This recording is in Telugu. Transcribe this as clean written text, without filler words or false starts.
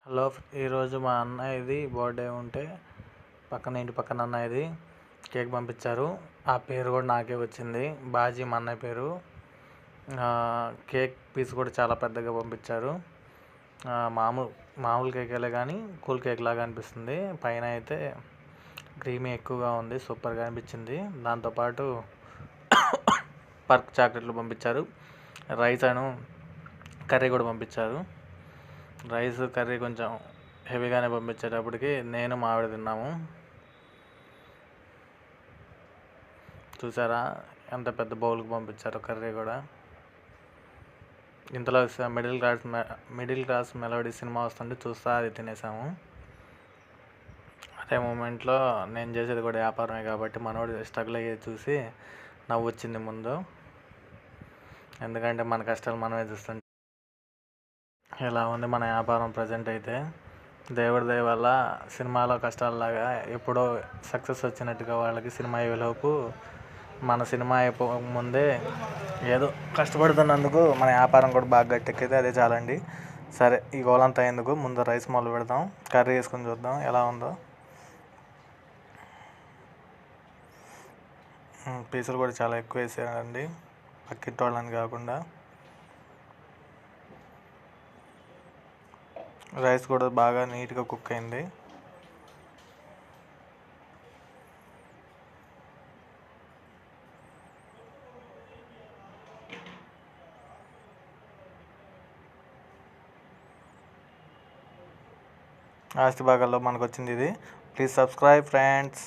హలో, ఈరోజు మా అన్నయ్యది బర్త్డే ఉంటే ఇంటి పక్కన అన్నయ్యది కేక్ పంపించారు. ఆ పేరు కూడా నాకే వచ్చింది, బాజీ మా అన్నయ్య పేరు. కేక్ పీస్ కూడా చాలా పెద్దగా పంపించారు. మామూలు కేకేలే కానీ కూల్ కేక్ లాగా అనిపిస్తుంది. పైన అయితే క్రీమీ ఎక్కువగా ఉంది, సూపర్గా అనిపించింది. దాంతోపాటు పర్క్ చాక్లెట్లు పంపించారు. రైస్ అను కర్రీ కూడా పంపించారు. రైస్ కర్రీ కొంచెం హెవీగానే పంపించేటప్పటికి నేను మా ఆవిడ తిన్నాము. చూసారా ఎంత పెద్ద బౌల్కి పంపించారో కర్రీ కూడా. ఇంతలో మిడిల్ క్లాస్ మెలోడీ సినిమా వస్తుంటే చూస్తా అది తినేసాము. అదే మూమెంట్లో నేను చేసేది కూడా వ్యాపారమే కాబట్టి మనోడు స్ట్రగుల్ అయ్యేది చూసి నవ్వు వచ్చింది ముందు. ఎందుకంటే మన కష్టాలు మనమే చూస్తుంటే ఇలా ఉంది మన వ్యాపారం ప్రజెంట్ అయితే. దేవుడి దయ వల్ల సినిమాలో కష్టాలలాగా ఎప్పుడో సక్సెస్ వచ్చినట్టుగా వాళ్ళకి సినిమా అయ్యేలోపు మన సినిమా ముందే ఏదో కష్టపడుతున్నందుకు మన వ్యాపారం కూడా బాగా గట్టెక్కితే అదే చాలండి. సరే, ఈ గోలంతా ఎందుకు, ముందు రైస్ మొదలు పెడదాం. కర్రీ వేసుకొని చూద్దాం ఎలా ఉందో. పీసులు కూడా చాలా ఎక్కువ వేసారండి, పక్కింటి వాళ్ళని కాకుండా. రైస్ కూడా బాగా నీట్గా కుక్ అయింది. ఆస్తి భాగాల్లో మనకు వచ్చింది ఇది. Please subscribe friends.